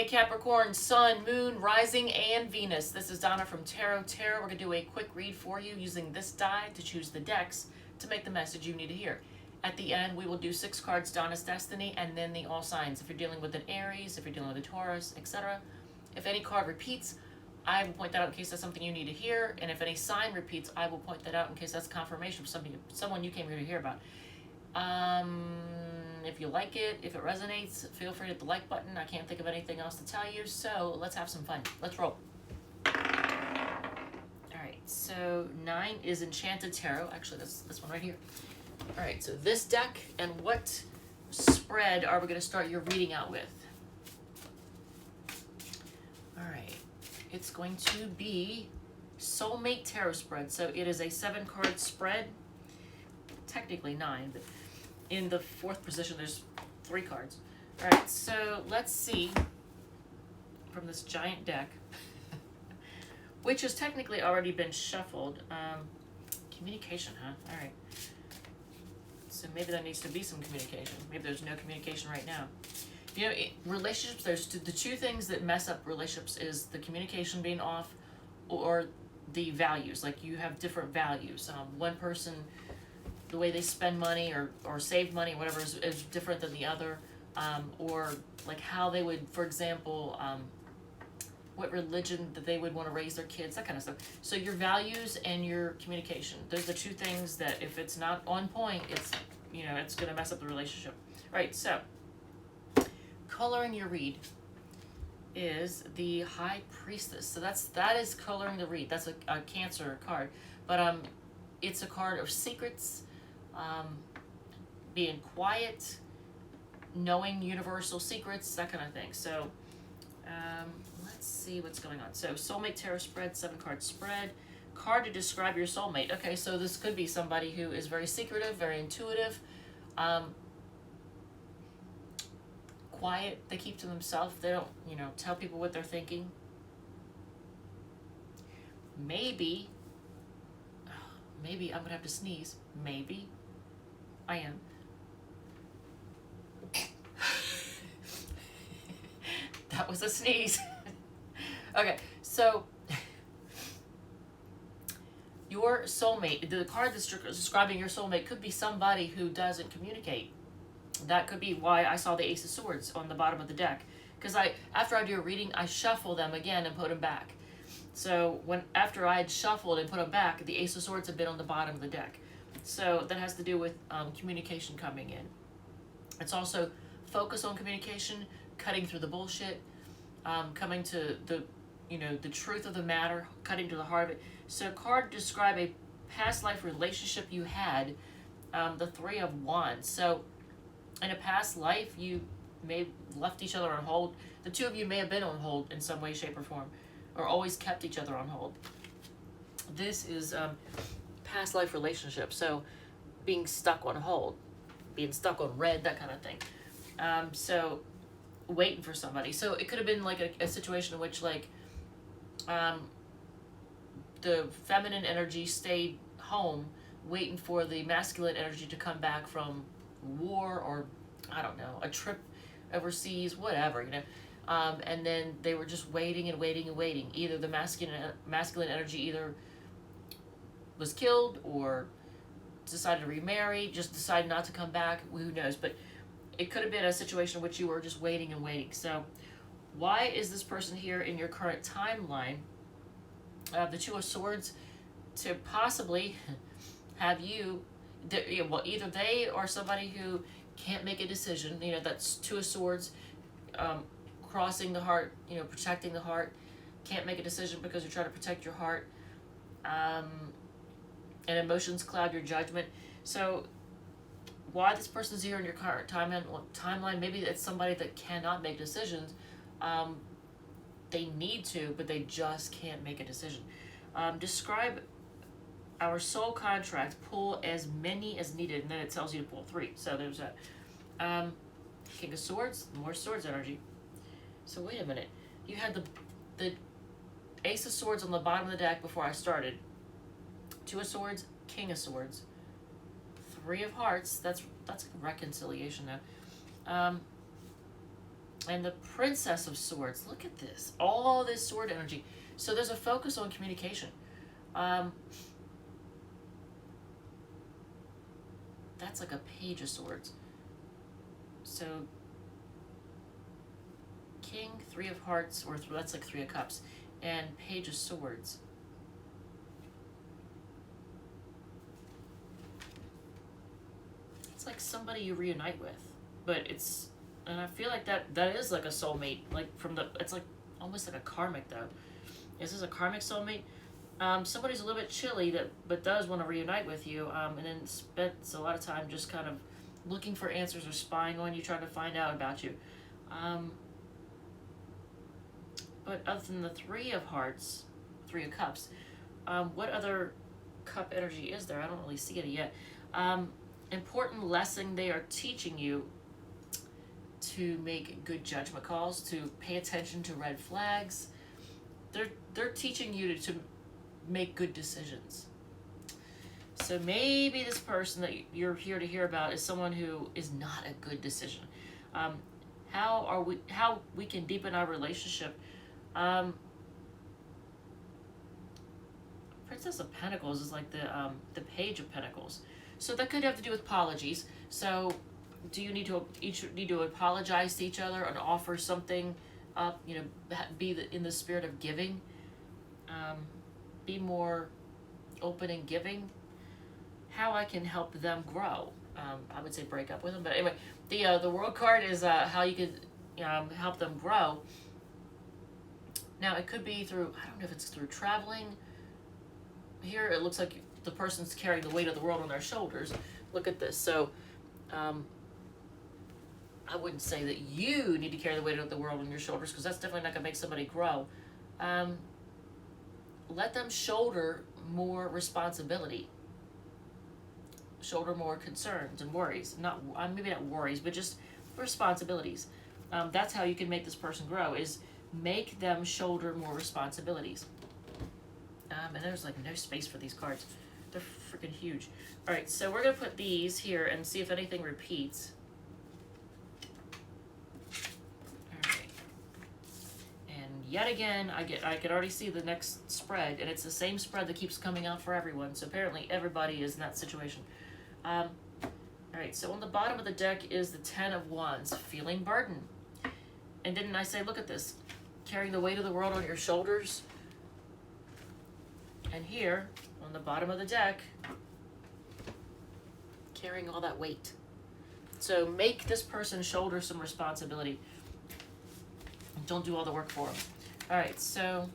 Capricorn, Sun, Moon, Rising, and Venus. This is Donna from Tarot. We're going to do a quick read for you using this die to choose the decks to make the message you need to hear. At the end, we will do 6 cards, Donna's Destiny, and then the all signs. If you're dealing with an Aries, if you're dealing with a Taurus, etc. If any card repeats, I will point that out in case that's something you need to hear. And if any sign repeats, I will point that out in case that's confirmation for someone you came here to hear about. If you like it, if it resonates, feel free to hit the like button. I can't think of anything else to tell you, so let's have some fun. Let's roll. Alright, so 9 is Enchanted Tarot. Actually, that's this one right here. Alright, so this deck, and what spread are we going to start your reading out with? Alright, it's going to be Soulmate Tarot spread. So it is a 7-card spread. Technically 9, but in the 4th position there's 3 cards. Alright, so let's see from this giant deck, which has technically already been shuffled. Communication, huh? Alright. So maybe there needs to be some communication. Maybe there's no communication right now. You know, relationships, there's the 2 things that mess up relationships is the communication being off or the values. Like you have different values. One person, the way they spend money or save money, whatever, is different than the other. Or like how they would, for example, what religion that they would want to raise their kids, that kind of stuff. So your values and your communication, those are the 2 things that if it's not on point, it's, you know, it's going to mess up the relationship. Right, so coloring your read is the High Priestess. So that is coloring the read. That's a Cancer card. But it's a card of secrets, being quiet, knowing universal secrets, that kind of thing. So let's see what's going on. So Soulmate Tarot spread, 7-card spread. Card to describe your soulmate. Okay, so this could be somebody who is very secretive, very intuitive, quiet. They keep to themselves. They don't, you know, tell people what they're thinking. Maybe I'm gonna have to sneeze. Maybe I am. That was a sneeze. Okay, so your soulmate, the card that's describing your soulmate could be somebody who doesn't communicate. That could be why I saw the Ace of Swords on the bottom of the deck. Because after I do a reading, I shuffle them again and put them back. So after I had shuffled and put them back, the Ace of Swords had been on the bottom of the deck. So that has to do with communication coming in. It's also focus on communication, cutting through the bullshit, coming to the truth of the matter, cutting to the heart of it. So card describe a past life relationship you had, the 3 of Wands. So in a past life, you may have left each other on hold. The 2 of you may have been on hold in some way, shape, or form, or always kept each other on hold. This is past life relationship. So being stuck on hold, being stuck on red, that kind of thing. So waiting for somebody. So it could have been like a situation in which like the feminine energy stayed home waiting for the masculine energy to come back from war or, I don't know, a trip overseas, whatever, you know. And then they were just waiting and waiting and waiting. Either the masculine energy either was killed or decided to remarry, just decided not to come back, who knows. But it could have been a situation in which you were just waiting and waiting. So why is this person here in your current timeline? The 2 of Swords to possibly have you, well, either they or somebody who can't make a decision, you know, that's 2 of Swords, crossing the heart, you know, protecting the heart, can't make a decision because you're trying to protect your heart, and emotions cloud your judgment. So why this person's here in your current timeline, maybe it's somebody that cannot make decisions. They need to, but they just can't make a decision. Describe our soul contract, pull as many as needed, and then it tells you to pull 3. So there's that. King of Swords, more swords energy. So wait a minute. You had the Ace of Swords on the bottom of the deck before I started. 2 of Swords, King of Swords. 3 of Hearts, that's a reconciliation now. And the Princess of Swords. Look at this. All this sword energy. So there's a focus on communication. That's like a Page of Swords. So King, Three of Hearts, or that's like Three of Cups, and Page of Swords. It's like somebody you reunite with, but it's, and I feel like that is like a soulmate, like from the, it's like almost like a karmic though. Is this a karmic soulmate? Somebody's a little bit chilly but does want to reunite with you, and then spends a lot of time just kind of looking for answers or spying on you, trying to find out about you. But other than the Three of Hearts, Three of Cups, what other cup energy is there? I don't really see it yet. Important lesson they are teaching you: to make good judgment calls, to pay attention to red flags. They're teaching you to make good decisions. So maybe this person that you're here to hear about is someone who is not a good decision. How we can deepen our relationship. Princess of Pentacles is like the Page of Pentacles. So that could have to do with apologies. So do you need to apologize to each other and offer something up, be in the spirit of giving? Be more open and giving. How I can help them grow. I would say break up with them, but anyway, the World card is how you could help them grow. Now it could be through, I don't know if it's through traveling. Here it looks like the person's carrying the weight of the world on their shoulders. Look at this. So I wouldn't say that you need to carry the weight of the world on your shoulders, because that's definitely not going to make somebody grow. Let them shoulder more responsibility. Shoulder more concerns and worries. Maybe not worries, but just responsibilities. That's how you can make this person grow, is make them shoulder more responsibilities. And there's like no space for these cards. They're freaking huge. All right, so we're going to put these here and see if anything repeats. Yet again, I could already see the next spread, and it's the same spread that keeps coming out for everyone. So apparently everybody is in that situation. All right, so on the bottom of the deck is the Ten of Wands, feeling burden. And didn't I say, look at this, carrying the weight of the world on your shoulders? And here, on the bottom of the deck, carrying all that weight. So make this person shoulder some responsibility. Don't do all the work for them. All right, so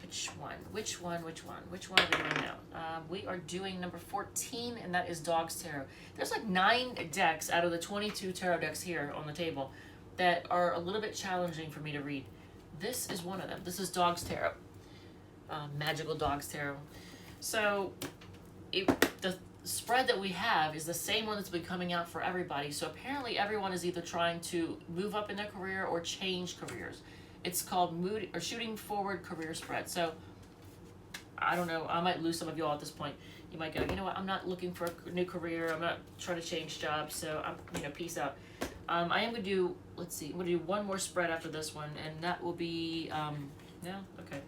which one are we doing now? We are doing number 14, and that is Dog's Tarot. There's like 9 decks out of the 22 tarot decks here on the table that are a little bit challenging for me to read. This is one of them. This is Dog's Tarot. Magical Dog's Tarot. So the spread that we have is the same one that's been coming out for everybody. So apparently everyone is either trying to move up in their career or change careers. It's called Shooting Forward Career Spread. So I don't know, I might lose some of y'all at this point. You might go, you know what, I'm not looking for a new career, I'm not trying to change jobs, so I'm peace out. I am going to do, let's see, I'm going to do one more spread after this one, and that will be, no, okay,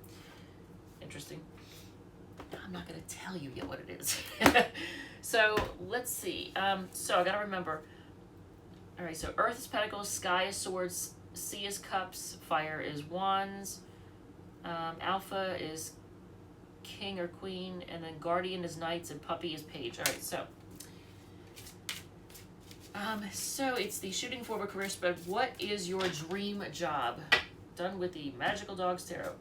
interesting. I'm not going to tell you yet what it is. So let's see. So I got to remember. All right. So Earth is Pentacles, Sky is Swords, Sea is Cups, Fire is Wands, Alpha is King or Queen, and then Guardian is Knights, and Puppy is Page. All right. So it's the Shooting Forward Career Spread. What is your dream job? Done with the Magical Dogs Tarot.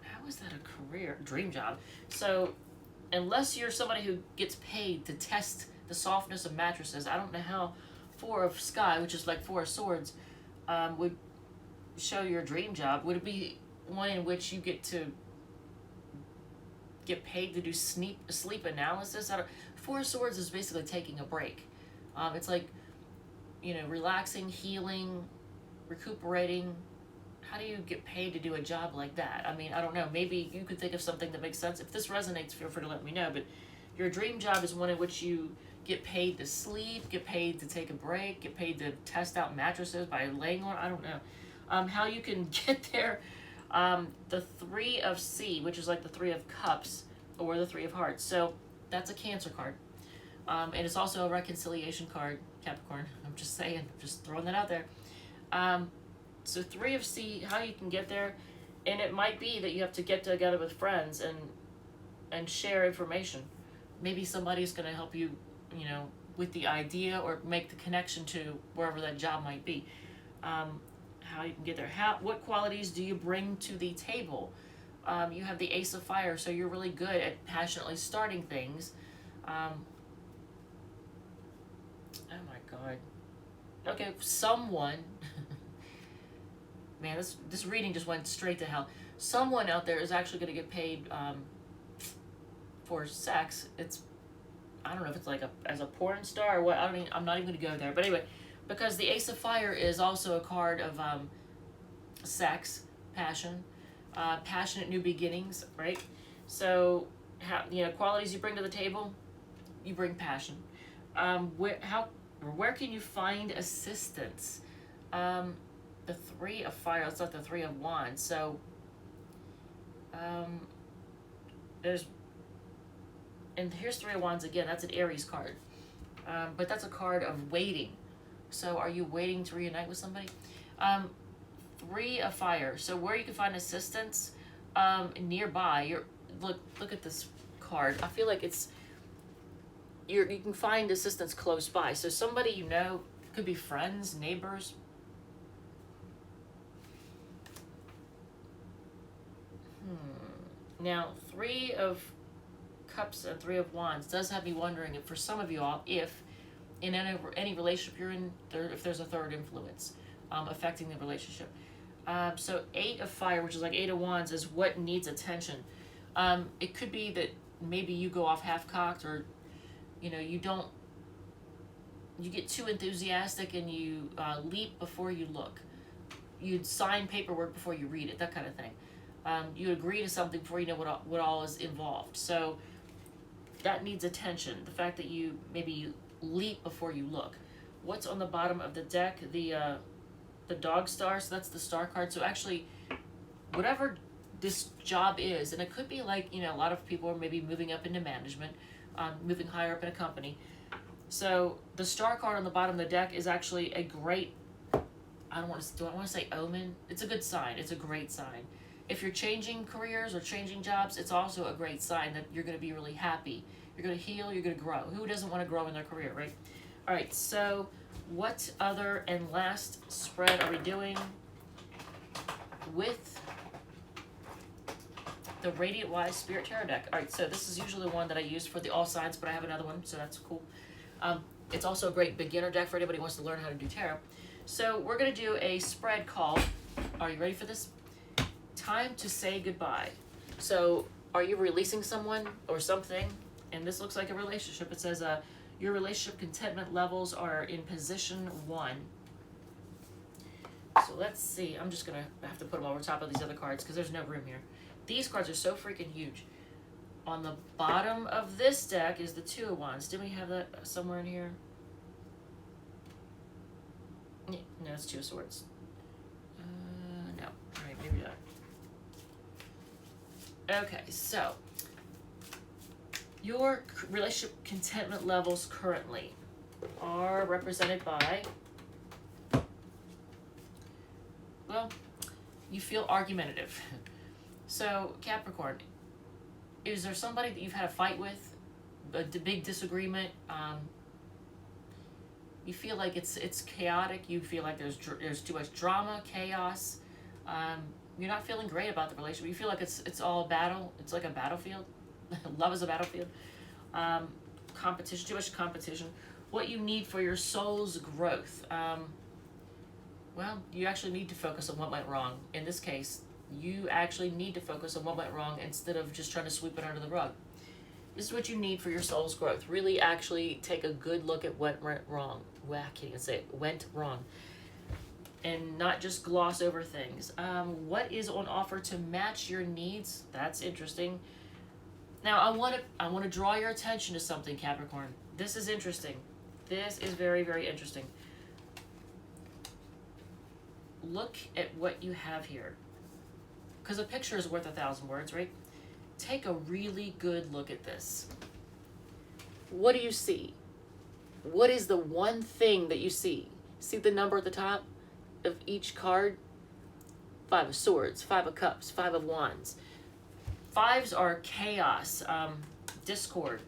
How is that a career? Dream job. So, unless you're somebody who gets paid to test the softness of mattresses, I don't know how Four of Sky, which is like Four of Swords, would show your dream job. Would it be one in which you get paid to do sleep analysis? Four of Swords is basically taking a break. It's like, relaxing, healing, recuperating. How do you get paid to do a job like that? I mean, I don't know. Maybe you could think of something that makes sense. If this resonates, feel free to let me know. But Your dream job is one in which you get paid to sleep, get paid to take a break, get paid to test out mattresses by laying on, I don't know. How you can get there, the 3 of C, which is like the 3 of Cups, or the 3 of Hearts. So that's a Cancer card. And it's also a reconciliation card, Capricorn. I'm just saying, just throwing that out there. So 3 of C, how you can get there, and it might be that you have to get together with friends and share information. Maybe somebody's going to help you, you know, with the idea or make the connection to wherever that job might be. How you can get there. What qualities do you bring to the table? You have the Ace of Fire, so you're really good at passionately starting things. Oh my God. Okay, someone. Man, this reading just went straight to hell. Someone out there is actually going to get paid for sex. I don't know if it's like as a porn star or what. I'm not even going to go there. But anyway, because the Ace of Fire is also a card of sex, passion, passionate new beginnings, right? So, qualities you bring to the table, you bring passion. Where can you find assistance? The 3 of Fire, it's not the 3 of Wands. So, here's 3 of Wands again. That's an Aries card. But that's a card of waiting. So are you waiting to reunite with somebody? 3 of Fire. So where you can find assistance nearby. Look at this card. I feel like you can find assistance close by. So somebody you know, could be friends, neighbors. Now 3 of Cups and 3 of Wands does have me wondering if for some of you all, if in any relationship you're in, if there's a third influence affecting the relationship. So 8 of Fire, which is like 8 of Wands, is what needs attention. It could be that maybe you go off half-cocked, or you get too enthusiastic and you leap before you look. You'd sign paperwork before you read it, that kind of thing. You agree to something before you know what all is involved. So that needs attention. The fact that you leap before you look. What's on the bottom of the deck? The dog star. So that's the star card. So actually, whatever this job is, and it could be like a lot of people are maybe moving up into management, moving higher up in a company. So the star card on the bottom of the deck is actually a great. Do I want to say omen? It's a good sign. It's a great sign. If you're changing careers or changing jobs, it's also a great sign that you're going to be really happy. You're going to heal, you're going to grow. Who doesn't want to grow in their career, right? All right, so what other and last spread are we doing with the Radiant Wise Spirit Tarot deck? All right, so this is usually the one that I use for the all signs, but I have another one, so that's cool. It's also a great beginner deck for anybody who wants to learn how to do tarot. So we're going to do a spread called, are you ready for this? Time to say goodbye. So are you releasing someone or something? And this looks like a relationship. It says your relationship contentment levels are in position 1. So let's see. I'm just going to have to put them over top of these other cards because there's no room here. These cards are so freaking huge. On the bottom of this deck is the 2 of Wands. Didn't we have that somewhere in here? Yeah, no, it's 2 of Swords. No. All right, maybe not. Okay, so your relationship contentment levels currently are represented by, well, you feel argumentative. So Capricorn, is there somebody that you've had a fight with, a big disagreement? You feel like it's chaotic. You feel like there's too much drama, chaos. You're not feeling great about the relationship. You feel like it's all a battle. It's like a battlefield. Love is a battlefield. Competition, too much competition. What you need for your soul's growth. Well, you actually need to focus on what went wrong. In this case, you actually need to focus on what went wrong instead of just trying to sweep it under the rug. This is what you need for your soul's growth. Really actually take a good look at what went wrong. Well, I can't even say it. Went wrong. And not just gloss over things. What is on offer to match your needs? That's interesting. Now I want to draw your attention to something, Capricorn. This is interesting. This is very, very interesting. Look at what you have here. Because a picture is worth 1,000 words, right? Take a really good look at this. What do you see? What is the one thing that you see? See the number at the top of each card? 5 of Swords, 5 of Cups, 5 of Wands. 5s are chaos, discord,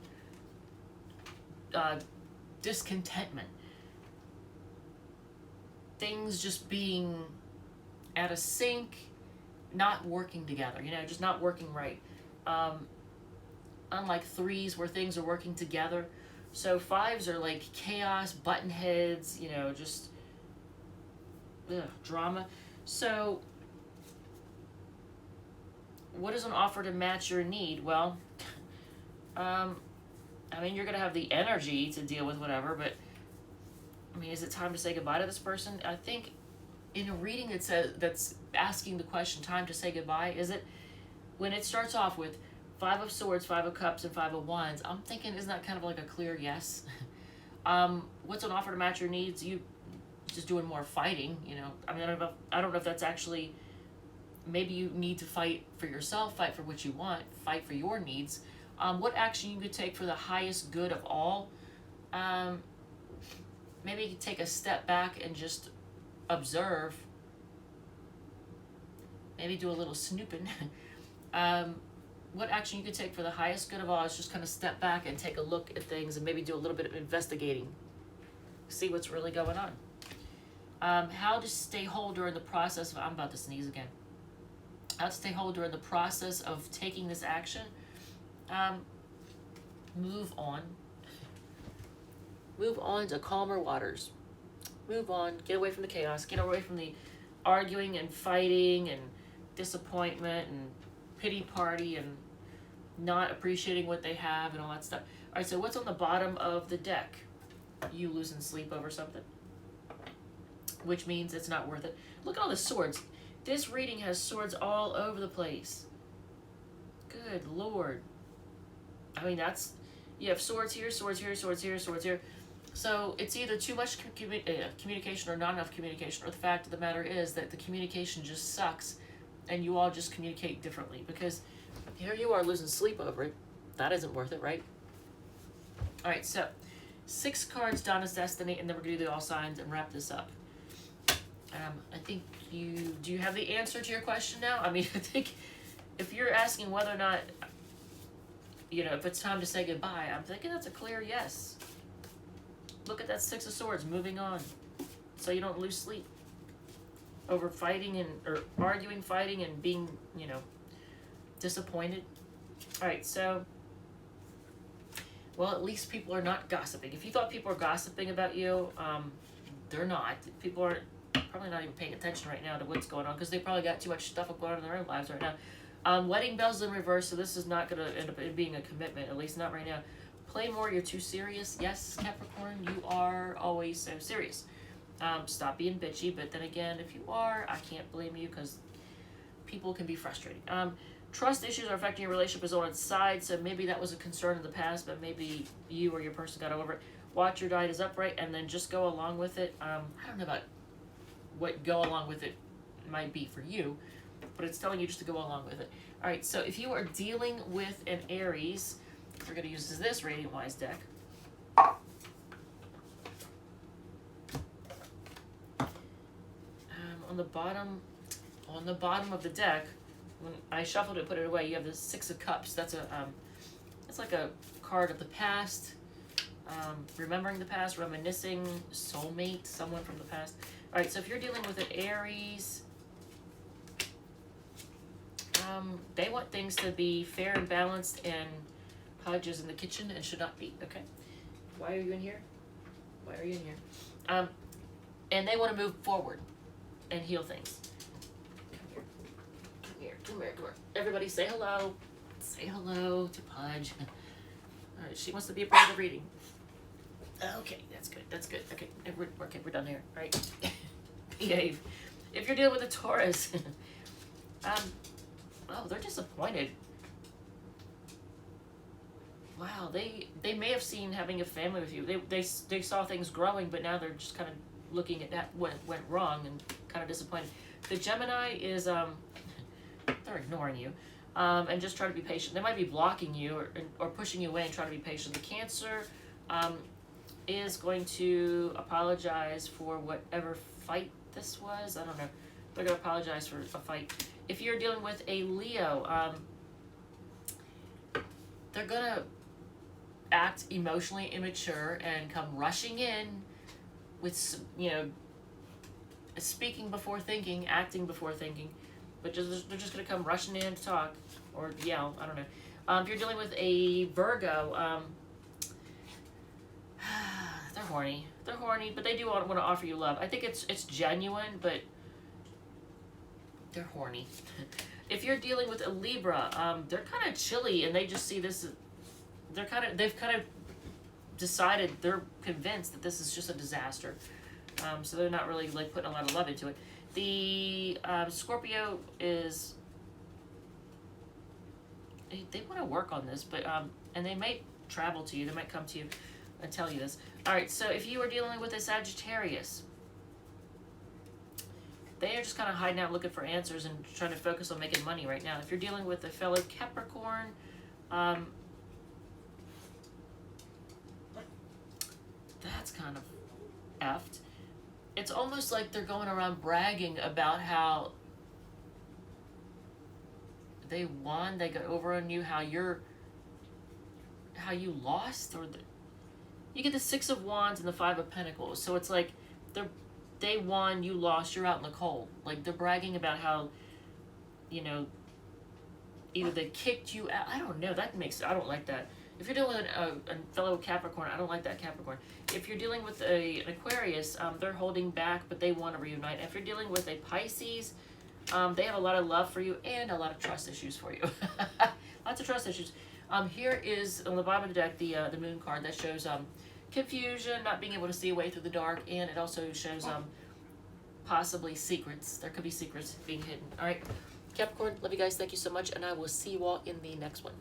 discontentment. Things just being out of sync, not working together, you know, just not working right. Unlike 3s where things are working together. So 5s are like chaos, button heads, you know, just drama. So what is an offer to match your need? Well, I mean, you're going to have the energy to deal with whatever, but I mean, is it time to say goodbye to this person? I think in a reading that says, that's asking the question, time to say goodbye, is it, when it starts off with 5 of Swords, 5 of Cups, and 5 of Wands, I'm thinking, isn't that kind of like a clear yes? What's an offer to match your needs? You just doing more fighting, you know. I mean, I don't know if that's actually, maybe you need to fight for yourself, fight for what you want, fight for your needs. What action you could take for the highest good of all? Maybe you could take a step back and just observe. Maybe do a little snooping. What action you could take for the highest good of all is just kind of step back and take a look at things and maybe do a little bit of investigating. See what's really going on. How to stay whole during the process of, I'm about to sneeze again. How to stay whole during the process of taking this action. Move on. Move on to calmer waters. Move on. Get away from the chaos. Get away from the arguing and fighting and disappointment and pity party and not appreciating what they have and all that stuff. All right, so what's on the bottom of the deck? You losing sleep over something, which means it's not worth it. Look at all the swords. This reading has swords all over the place. Good Lord. I mean, that's, you have swords here, swords here, swords here, swords here. So it's either too much communication or not enough communication, or the fact of the matter is that the communication just sucks and you all just communicate differently, because here you are losing sleep over it. That isn't worth it, right? All right, so 6 cards, Donna's Destiny, and then we're going to do the all signs and wrap this up. I think do you have the answer to your question now? I mean, I think if you're asking whether or not, you know, if it's time to say goodbye, I'm thinking that's a clear yes. Look at that 6 of Swords, moving on, so you don't lose sleep over fighting or arguing, fighting, and being, you know, disappointed. All right, so, well, at least people are not gossiping. If you thought people are gossiping about you, they're not. People are probably not even paying attention right now to what's going on, because they probably got too much stuff going on in their own lives right now. Wedding bells in reverse, so this is not going to end up being a commitment, at least not right now. Play more, you're too serious. Yes, Capricorn, you are always so serious. Stop being bitchy, but then again, if you are, I can't blame you, because people can be frustrating. Trust issues are affecting your relationship is on its side, so maybe that was a concern in the past, but maybe you or your person got over it. Watch your diet is upright, and then just go along with it. I don't know about what go along with it might be for you, but it's telling you just to go along with it. All right, so if you are dealing with an Aries, we're going to use this Radiant Wise deck. On the bottom of the deck, when I shuffled it, put it away, you have the 6 of Cups. That's it's like a card of the past, remembering the past, reminiscing, soulmate, someone from the past. All right, so if you're dealing with an Aries, they want things to be fair and balanced, and Hodge is in the kitchen and should not be. Okay, why are you in here? Why are you in here? And they want to move forward and heal things. Come here. Everybody say hello. Say hello to Pudge. All right, she wants to be a part of the reading. Okay, that's good. Okay, we're done here. All right. Behave. If you're dealing with a Taurus, oh, they're disappointed. wow, they may have seen having a family with you. They saw things growing, but now they're just kind of looking at that what went wrong and kind of disappointed. The Gemini is they're ignoring you, and just try to be patient. They might be blocking you or pushing you away and try to be patient. The Cancer is going to apologize for whatever fight this was. I don't know. They're going to apologize for a fight. If you're dealing with a Leo, they're going to act emotionally immature and come rushing in with, you know, speaking before thinking, acting before thinking, but they're just going to come rushing in to talk or yell. I don't know. If you're dealing with a Virgo, they're horny. They're horny, but they do want to offer you love. I think it's genuine, but they're horny. If you're dealing with a Libra, they're kind of chilly, and they just see this. They've kind of decided, they're convinced that this is just a disaster. So they're not really like putting a lot of love into it. The Scorpio is, they want to work on this, but and they might travel to you. They might come to you and tell you this. All right, so if you are dealing with a Sagittarius, they are just kind of hiding out looking for answers and trying to focus on making money right now. If you're dealing with a fellow Capricorn, that's kind of effed. It's almost like they're going around bragging about how they won, they got over on you, how you lost, or you get the Six of Wands and the Five of Pentacles. So it's like they won, you lost, you're out in the cold. Like they're bragging about how, you know, either they kicked you out. I don't know. I don't like that. If you're dealing with a fellow Capricorn, I don't like that Capricorn. If you're dealing with an Aquarius, they're holding back, but they want to reunite. If you're dealing with a Pisces, they have a lot of love for you and a lot of trust issues for you. Lots of trust issues. Here is, on the bottom of the deck, the Moon card that shows confusion, not being able to see a way through the dark, and it also shows possibly secrets. There could be secrets being hidden. All right, Capricorn, love you guys. Thank you so much, and I will see you all in the next one.